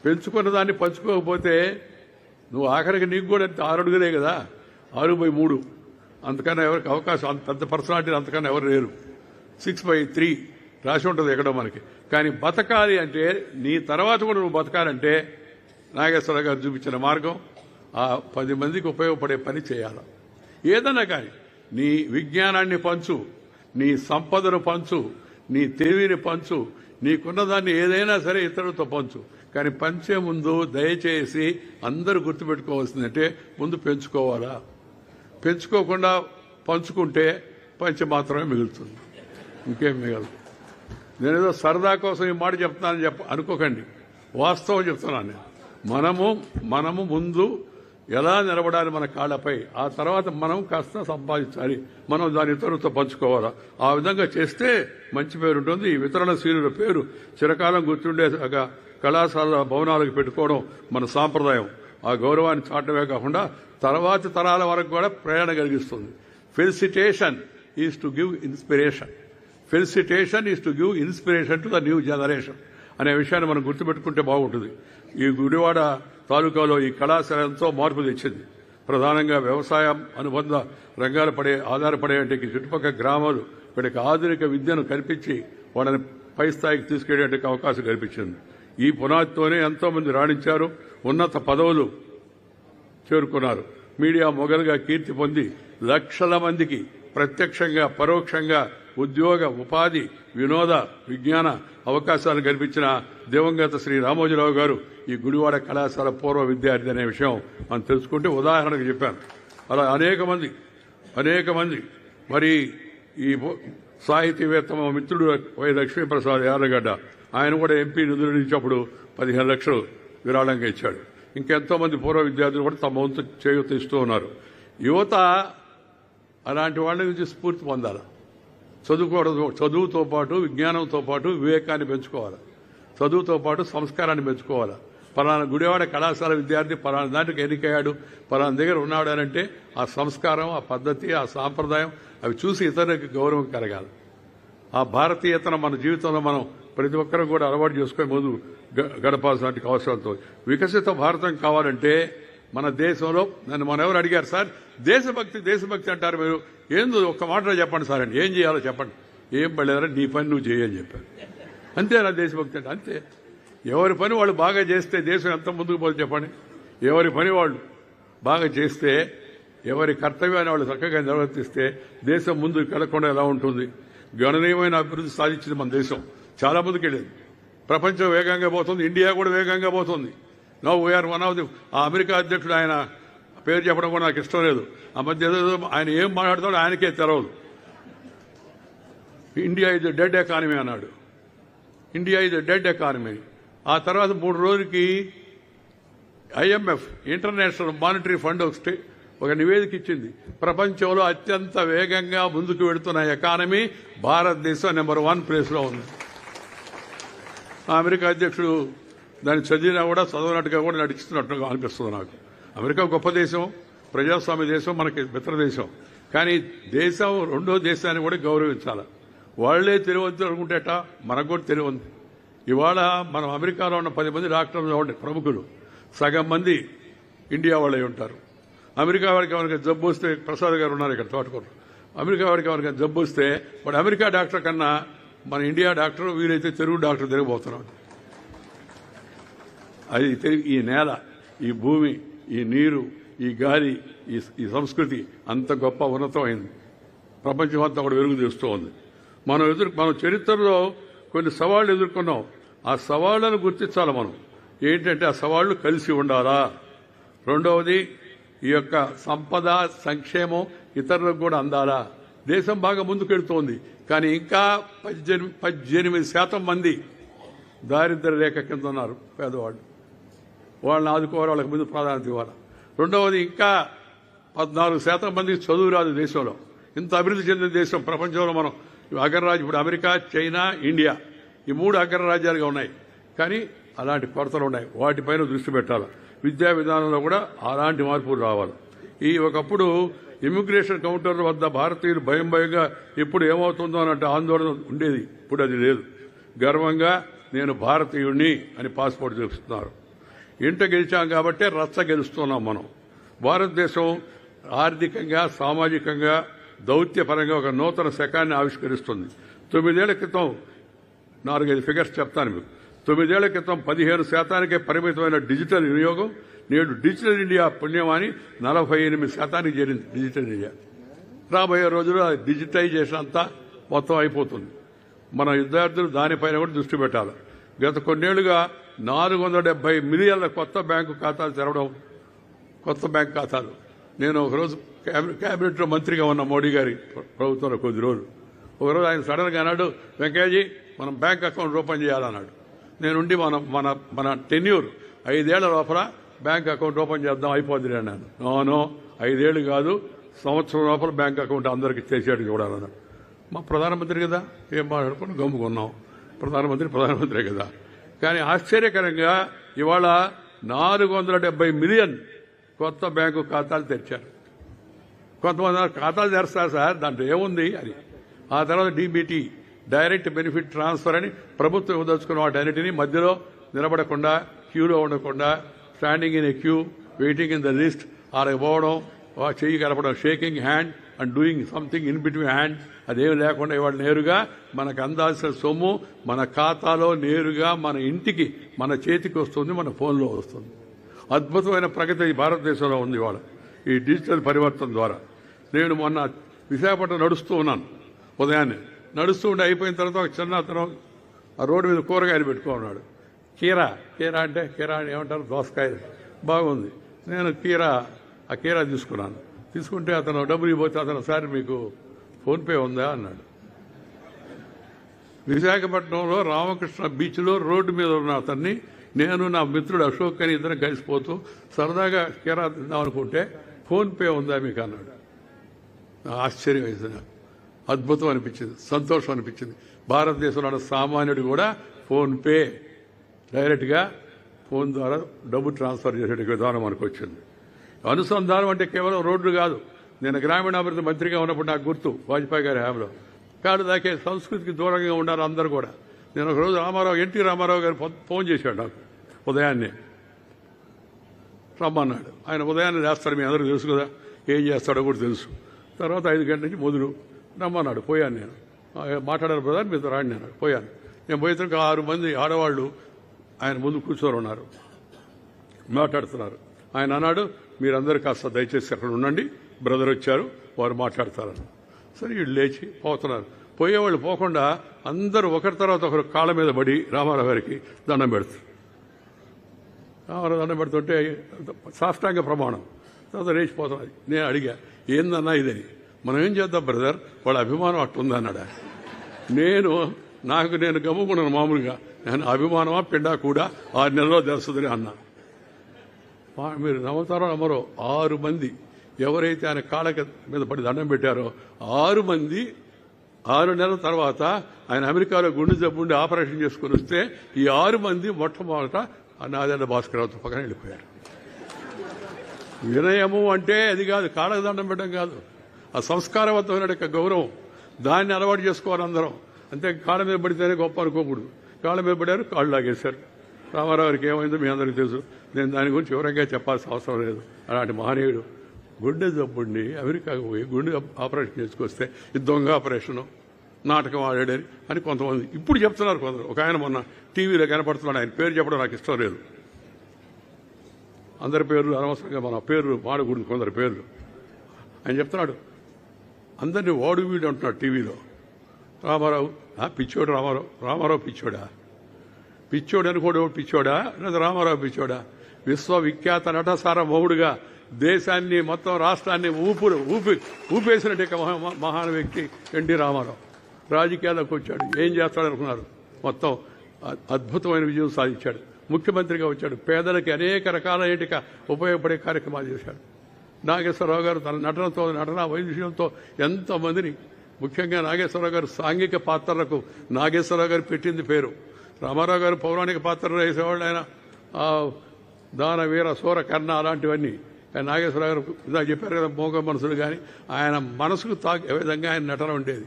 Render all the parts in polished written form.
పెంచుకున్న దాన్ని పంచుకోకపోతే నువ్వు ఆఖరికి నీకు కూడా 6 అడుగులే కదా, 6/3. అంతకన్నా ఎవరికి అవకాశం, అంత పెద్ద పర్సనాలిటీ అంతకన్నా ఎవరు లేరు. 6/3 రాసి ఉంటుంది ఎక్కడో మనకి. కానీ బతకాలి అంటే, నీ తర్వాత కూడా నువ్వు బతకాలంటే నాగేశ్వర గారు చూపించిన మార్గం ఆ 10 మందికి ఉపయోగపడే పని చేయాలి. ఏదన్నా కానీ నీ విజ్ఞానాన్ని పంచు, నీ సంపదను పంచు, నీ తెలివిని పంచు, నీకున్నదాన్ని ఏదైనా సరే ఇతరులతో పంచు. కానీ పంచే ముందు దయచేసి అందరూ గుర్తుపెట్టుకోవాల్సిందంటే ముందు పెంచుకోవాలా. పెంచుకోకుండా పంచుకుంటే పంచి మాత్రమే మిగులుతుంది, ఇంకేం మిగలదు. నేనేదో సరదా కోసం ఈ మాట చెప్తున్నానని అనుకోకండి, వాస్తవం చెప్తున్నాను నేను. మనము ముందు ఎలా నిలబడాలి మన కాళ్ళపై, ఆ తర్వాత మనం కాస్త సంపాదించాలి, మనం దాని ఇతరులతో పంచుకోవాలా. ఆ విధంగా చేస్తే మంచి పేరు ఉంటుంది. ఈ వితరణశీలుల పేరు చిరకాలం గుర్తుండే కళాశాల భవనాలకు పెట్టుకోవడం మన సాంప్రదాయం. ఆ గౌరవాన్ని చాటమే కాకుండా తర్వాతి తరాల వరకు కూడా ప్రేరణ కలిగిస్తుంది. Felicitation is to give inspiration. Felicitation is to give inspiration to the new generation అనే విషయాన్ని మనం గుర్తుపెట్టుకుంటే బాగుంటుంది. ఈ గుడివాడ తాలూకాలో ఈ కళాశాల ఎంతో మార్పు తెచ్చింది. ప్రధానంగా వ్యవసాయం అనుబంధ రంగాలు ఆధారపడే చుట్టుపక్కల గ్రామాలు వీటికి ఆధునిక విద్యను కల్పించి వాళ్ళని పై స్థాయికి తీసుకెళ్లేందుకు అవకాశం కల్పించింది. ఈ పునాదితోనే ఎంతో మంది రాణించారు, ఉన్నత పదవులు చేరుకున్నారు. మీడియా మొగలుగా కీర్తి పొంది లక్షల మందికి ప్రత్యక్షంగా పరోక్షంగా ఉద్యోగ ఉపాధి వినోద విజ్ఞాన అవకాశాలు కల్పించిన దివంగత శ్రీ రామోజీరావు గారు ఈ గుడివాడ కళాశాల పూర్వ విద్యార్థి అనే విషయం మనం తెలుసుకుంటే ఉదాహరణకు చెప్పాను. అలా అనేక మంది మరి ఈ సాహితీవేత్త మా మిత్రుడు వై లక్ష్మీప్రసాద్ యార్లగడ్డ, ఆయన కూడా ఎంపీ నిధులు ఇచ్చినప్పుడు 15 లక్షలు విరాళంగా ఇచ్చాడు. ఇంకెంతో మంది పూర్వ విద్యార్థులు కూడా తమ వంతు చేయూత ఇస్తూ ఉన్నారు. యువత అలాంటి వాళ్ళ నుంచి స్ఫూర్తి పొందాలి. చదువుతో పాటు విజ్ఞానంతో పాటు వివేకాన్ని పెంచుకోవాలి, చదువుతో పాటు సంస్కారాన్ని పెంచుకోవాలి. పలానా గుడివాడ కళాశాల విద్యార్థి పలానా దాంట్లోకి ఎన్నికయ్యాడు, పలానా దగ్గర ఉన్నాడు అంటే ఆ సంస్కారం, ఆ పద్ధతి, ఆ సాంప్రదాయం అవి చూసి ఇతరులకు గౌరవం కలగాలి. ఆ భారతీయతను మన జీవితంలో మనం ప్రతి ఒక్కరూ కూడా అలవాటు చేసుకుని ముందు గడపాల్సిన అవసరంతో వికసిత భారతం కావాలంటే మన దేశంలో మనం ఎవరు అడిగారు సార్ దేశభక్తి అంటారు మీరు, ఏందో ఒక్క మాటలో చెప్పండి సార్ అని. ఏం చేయాలో చెప్పండి. ఏం పడలేదా, నీ పని నువ్వు చేయని చెప్పారు. అంతేనా దేశభక్తి అంటే? అంతే. ఎవరి పని వాళ్ళు బాగా చేస్తే దేశం ఎంత ముందుకు పోతుంది చెప్పండి. ఎవరి పని వాళ్ళు బాగా చేస్తే, ఎవరి కర్తవ్యాన్ని వాళ్ళు చక్కగా నిర్వర్తిస్తే దేశం ముందుకు వెళ్లకుండా ఎలా ఉంటుంది? గణనీయమైన అభివృద్ధి సాధించింది మన దేశం, చాలా ముందుకు వెళ్ళింది. ప్రపంచం వేగంగా పోతుంది, ఇండియా కూడా వేగంగా పోతుంది. Now we are one of the. ఆ అమెరికా అధ్యక్షుడు, ఆయన పేరు చెప్పడం కూడా నాకు ఇష్టం లేదు. ఆ మధ్య ఆయన ఏం మాట్లాడతాడో ఆయనకే తెలవదు. India is a dead economy అన్నాడు. India is a dead economy. ఆ తర్వాత 3 రోజులకి IMF ఇంటర్నేషనల్ మానిటరీ ఫండ్ ఒక నివేదిక ఇచ్చింది. ప్రపంచంలో అత్యంత వేగంగా ముందుకు వెళుతున్న ఎకానమీ భారతదేశం నెంబర్ 1 ప్లేస్లో ఉంది. ఆ అమెరికా అధ్యక్షుడు దాన్ని చదివినా కూడా చదవనట్టుగా కూడా నడిచిస్తున్నట్టుగా అనిపిస్తుంది నాకు. అమెరికా గొప్ప దేశం, ప్రజాస్వామ్య దేశం, మనకి మిత్ర దేశం. కానీ దేశం రెండో దేశాన్ని కూడా గౌరవించాలి. వాళ్లే తెలివంతులు అనుకుంటేట మనకు కూడా తెలివంది. ఇవాళ మనం అమెరికాలో ఉన్న 10 మంది డాక్టర్లు ఉండే ప్రముఖులు సగం మంది ఇండియా వాళ్ళే ఉంటారు. అమెరికా వాడికి ఎవరికి జబ్బు వస్తే, ప్రసాద్ గారు ఉన్నారు ఇక్కడ తోటకూరు, అమెరికా వాడికి ఎవరికి జబ్బు వస్తే వాడు అమెరికా డాక్టర్ కన్నా మన ఇండియా డాక్టర్, వీలైతే తెలుగు డాక్టర్ తిరిగిపోతున్నాడు. అది ఈ నేల, ఈ భూమి, ఈ నీరు, ఈ గాలి, ఈ సంస్కృతి అంత గొప్ప ఉన్నతమైంది. ప్రపంచం అంతా కూడా వెలుగు తీస్తూ ఉంది. మనం చరిత్రలో కొన్ని సవాళ్లు ఎదుర్కొన్నాం. ఆ సవాళ్లను గుర్తించాలి మనం. ఏంటంటే ఆ సవాళ్లు కలిసి ఉండాలా. రెండవది, ఈ యొక్క సంపద సంక్షేమం ఇతరులకు కూడా అందాలా. దేశం బాగా ముందుకెళ్తోంది, కానీ ఇంకా 18% మంది దారిద్ర్య రేఖ కింద ఉన్నారు, పేదవాళ్ళు. వాళ్ళని ఆదుకోవాలి, వాళ్ళకి ముందు ప్రాధాన్యత ఇవ్వాలి. రెండవది, ఇంకా 14% మందికి చదువు రాదు దేశంలో. ఇంత అభివృద్ధి చెందిన దేశం ప్రపంచంలో మనం అగ్రరాజ్యం. ఇప్పుడు అమెరికా, చైనా, ఇండియా ఈ 3 అగ్రరాజ్యాలుగా ఉన్నాయి. కానీ అలాంటి కొరతలు ఉన్నాయి, వాటిపైన దృష్టి పెట్టాలి. విద్యా విధానంలో కూడా అలాంటి మార్పులు రావాలి. ఒకప్పుడు ఇమిగ్రేషన్ కౌంటర్ల వద్ద భారతీయులు భయంగా ఎప్పుడు ఏమవుతుందో అన్నట్టు ఆందోళన ఉండేది. ఇప్పుడు అది లేదు. గర్వంగా నేను భారతీయుడిని అని పాస్పోర్ట్ చూపిస్తున్నారు. ఇంట గెలిచాం కాబట్టే రచ్చ గెలుస్తున్నాం మనం. భారతదేశం ఆర్థికంగా, సామాజికంగా, దౌత్యపరంగా ఒక నూతన శకాన్ని ఆవిష్కరిస్తుంది. 9 ఏళ్ల క్రితం 4-5 ఫిగర్స్ చెప్తాను మీకు. 9 ఏళ్ల క్రితం 15% పరిమితమైన డిజిటల్ వినియోగం నేడు డిజిటల్ ఇండియా పుణ్యమాని 48% చేరింది డిజిటల్ ఇండియా. రాబోయే రోజుల్లో డిజిటైజేషన్ అంతా మొత్తం అయిపోతుంది. మన విద్యార్థులు దానిపైన కూడా దృష్టి పెట్టాలి. గత కొన్నేళ్లుగా 470 మిలియన్ల కొత్త బ్యాంకు ఖాతాలు తెరవడం, కొత్త బ్యాంకు ఖాతాలు. నేను ఒకరోజు క్యాబినెట్లో మంత్రిగా ఉన్న మోడీ గారి ప్రభుత్వంలో కొద్ది రోజులు ఒకరోజు ఆయన సడన్గా అన్నాడు, వెంకయ్యజీ మనం బ్యాంక్ అకౌంట్ ఓపెన్ చేయాలన్నాడు. నేనుండి మన టెన్యూర్ 5 ఏళ్ల లోపల బ్యాంక్ అకౌంట్ ఓపెన్ చేద్దాం అయిపోద్ది అన్నాను. నో 5 ఏళ్లు కాదు, సంవత్సరం లోపల బ్యాంక్ అకౌంట్ అందరికీ చేసేట్టు చూడాలన్నాడు. మా ప్రధానమంత్రి కదా, ఏం మాట్లాడుకుని గమ్ముకున్నాం. ప్రధానమంత్రి కదా. కానీ ఆశ్చర్యకరంగా ఇవాళ 470 మిలియన్ కొత్త బ్యాంకు ఖాతాలు తెరిచారు. కొంతమంది ఖాతాలు తెరుస్తారు సార్, దాంట్లో ఏముంది అని. ఆ తర్వాత డీబీటీ, డైరెక్ట్ బెనిఫిట్ ట్రాన్స్ఫర్ అని ప్రభుత్వం ఇవ్వదలుచుకున్న వాటన్నిటినీ మధ్యలో నిలబడకుండా, క్యూలో ఉండకుండా, standing in a queue, waiting in the list, ఆడకి పోవడం, చెయ్యి కలపడం, shaking hand and doing something in between hand, అదేమి లేకుండా ఇవాళ నేరుగా మనకు అందాల్సిన సొమ్ము మన ఖాతాలో నేరుగా మన ఇంటికి, మన చేతికి వస్తుంది, మన ఫోన్లో వస్తుంది. అద్భుతమైన ప్రగతి ఈ భారతదేశంలో ఉంది ఇవాళ ఈ డిజిటల్ పరివర్తన ద్వారా. నేను మొన్న విశాఖపట్నం నడుస్తూ ఉన్నాను. ఉదయాన్నే నడుస్తూ ఉండి అయిపోయిన తర్వాత ఒక చిన్న అతను ఆ రోడ్డు మీద కూరగాయలు పెట్టుకున్నాడు. కీరా అంటే కీరా ఏమంటారు, దోసకాయలు. బాగుంది. నేను ఆ కీరా తీసుకున్నాను. తీసుకుంటే అతను డబ్బులు ఇవ్వబోతే అతను, సార్ మీకు ఫోన్పే ఉందా అన్నాడు. విశాఖపట్నంలో రామకృష్ణ బీచ్లో రోడ్డు మీద ఉన్న అతన్ని నేను, నా మిత్రుడు అశోక్ అని ఇద్దరం కలిసిపోతూ సరదాగా కీరా తిందాం అనుకుంటే ఫోన్పే ఉందా మీకు అన్నాడు. ఆశ్చర్యం వేసింది, అద్భుతం అనిపించింది, సంతోషం అనిపించింది. భారతదేశంలో సామాన్యుడు కూడా ఫోన్పే డైరెక్ట్గా ఫోన్ ద్వారా డబ్బు ట్రాన్స్ఫర్ చేసే విధానం మనకు వచ్చింది. అనుసంధానం అంటే కేవలం రోడ్లు కాదు. నేను గ్రామీణాభివృద్ధి మంత్రిగా ఉన్నప్పుడు నాకు గుర్తు, వాజ్పేయి గారి హామీలో కాదు దాకే సంస్కృతికి దూరంగా ఉండాలి అందరూ కూడా. నేను ఒకరోజు ఎన్టీ రామారావు గారు ఫోన్ చేశాడు నాకు ఉదయాన్నే, రమ్మన్నాడు. ఆయన ఉదయాన్నే చేస్తాడు, మీ అందరికీ తెలుసు కదా, ఏం చేస్తాడో కూడా తెలుసు. తర్వాత 5 గంటల నుంచి మొదలు రమ్మన్నాడు. పోయాను నేను. మాట్లాడారు బ్రదర్, మీతో రాండి నేను పోయాను. నేను పోయితే 6 మంది ఆడవాళ్ళు ఆయన ముందు కూర్చొని ఉన్నారు, మాట్లాడుతున్నారు. ఆయన అన్నాడు, మీరందరూ కాస్త దయచేసి అక్కడ ఉండండి, బ్రదర్ వచ్చారు, వారు మాట్లాడతారని. సరే వీళ్ళు లేచి పోతున్నారు. పోయేవాళ్ళు పోకుండా అందరూ ఒకరి తర్వాత ఒకరు కాళ్ళ మీద పడి రామారావు గారికి దండం పెడుతారు. రామారావు దండం పెడుతుంటే సాష్టాంగ ప్రమాణం. తర్వాత లేచిపోతున్నది. నేను అడిగా, ఏందన్నా ఇదని. మనం ఏం చేద్దాం బ్రదర్, వాళ్ళ అభిమానం అట్టుందన్నాడా. నేను గమ్ముకున్నాను. మామూలుగా నేను అభిమానమా పిండా కూడా 6 నెలల్లో తెలుస్తుందని అన్నా. మీరు నమ్ముతారో నమ్మరో, 6 మంది ఎవరైతే ఆయన కాళ్ళ మీద పడి దండం పెట్టారో 6 మంది 6 నెలల తర్వాత ఆయన అమెరికాలో గుండె జబ్బుండి ఆపరేషన్ చేసుకుని వస్తే ఈ 6 మంది మొట్టమొదట నాదెండ్ల భాస్కరరావుతో పక్కన వెళ్ళిపోయారు. వినయము అంటే అది కాదు, కాళ్ళకు దండం పెట్టడం కాదు, ఆ సంస్కారవంతమైన గౌరవం, దాన్ని అలవాటు చేసుకోవాలి అందరం. అంతే, కాళ్ళ మీద పడితేనే గొప్ప అనుకోకూడదు. కాళ్ళ మీద పడారు, కాళ్ళు లాగేశారు. రామారావు గారికి ఏమైందో మీ అందరికీ తెలుసు, నేను దాని గురించి వివరంగా చెప్పాల్సిన అవసరం లేదు. అలాంటి మహనీయుడు గుండె జబ్బుండి అమెరికాకు పోయి గుండె ఆపరేషన్ చేసుకొస్తే ఇది దొంగ ఆపరేషను, నాటకం ఆడాడని అని కొంతమంది ఇప్పుడు చెప్తున్నారు. కొందరు, ఒక ఆయన మొన్న టీవీలో కనపడుతున్నాడు, ఆయన పేరు చెప్పడం నాకు ఇష్టం లేదు, అందరి పేర్లు అనవసరంగా మన పేర్లు వాడకూడదు, కొందరు పేర్లు. ఆయన చెప్తున్నాడు, అందరినీ వాడు వీడు అంటున్నాడు టీవీలో. రామారావు పిచ్చోడు, రామారావు పిచ్చోడు అనుకోడు, పిచ్చోడా లేదా రామారావు పిచ్చోడా? విశ్వవిఖ్యాత నటసార మౌడుగా దేశాన్ని మొత్తం రాష్ట్రాన్ని ఊపేసినట్టు మహాన వ్యక్తి ఎన్టీ రామారావు. రాజకీయాల్లోకి వచ్చాడు, ఏం చేస్తాడనుకున్నారు, మొత్తం అద్భుతమైన విజయం సాధించాడు. ముఖ్యమంత్రిగా వచ్చాడు, పేదలకి అనేక రకాలైన ఉపయోగపడే కార్యక్రమాలు చేశాడు. నాగేశ్వరరావు గారు తన నటనా వైవిధ్యంతో ఎంతోమందిని, ముఖ్యంగా నాగేశ్వరరావు గారు సాంఘిక పాత్రలకు నాగేశ్వరరావు గారు పెట్టింది పేరు. రామారావు గారు పౌరాణిక పాత్రలు వేసేవాళ్ళు, ఆయన దాన వీర సూర కర్ణ అలాంటివన్నీ. నాగేశ్వరరావు గారు ఇలా చెప్పారు కదా, మోగ మనసులు. కానీ ఆయన మనసుకు తాకే విధంగా ఆయన నటన ఉండేది.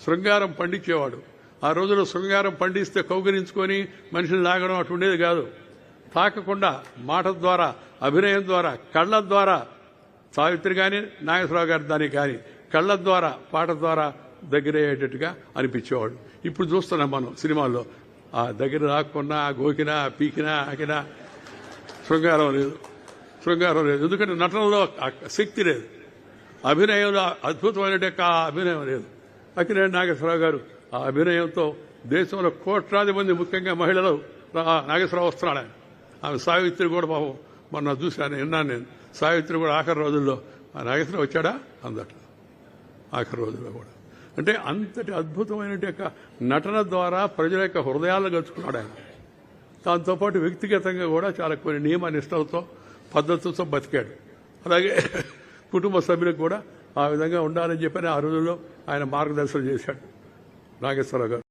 శృంగారం పండించేవాడు. ఆ రోజుల్లో శృంగారం పండిస్తే కౌగిలించుకొని మనిషిని లాగడం అటు ఉండేది కాదు. తాకకుండా మాట ద్వారా, అభినయం ద్వారా, కళ్ళ ద్వారా, సావిత్రి కానీ నాగేశ్వరరావు గారి దానికి కానీ కళ్ళ ద్వారా, పాట ద్వారా దగ్గరయ్యేటట్టుగా అనిపించేవాడు. ఇప్పుడు చూస్తున్నాం మనం సినిమాల్లో ఆ దగ్గర రాకుండా గోకినా, పీకినా, ఆకినా శృంగారం లేదు. ఎందుకంటే నటనలో శక్తి లేదు, అభినయంలో అద్భుతమైన అభినయం లేదు. అక్కినేని నాగేశ్వరరావు గారు ఆ అభినయంతో దేశంలో కోట్లాది మంది, ముఖ్యంగా మహిళలు నాగేశ్వరరావు వస్తున్నాడు. ఆమె సావిత్రి కూడా పాపం మొన్న చూశాను, విన్నాను నేను. సావిత్రి కూడా ఆఖరి రోజుల్లో నాగేశ్వరరావు వచ్చాడా అందట, ఆఖరి రోజుల్లో కూడా. అంటే అంతటి అద్భుతమైన నటన ద్వారా ప్రజల యొక్క హృదయాలను గెలుచుకున్నాడు ఆయన. దాంతోపాటు వ్యక్తిగతంగా కూడా చాలా కొన్ని నియమ నిష్టలతో, పద్ధతులతో బతికాడు. అలాగే కుటుంబ సభ్యులకు కూడా ఆ విధంగా ఉండాలని చెప్పని ఆ రోజుల్లో ఆయన మార్గదర్శనం చేశాడు నాగేశ్వరరావు గారు.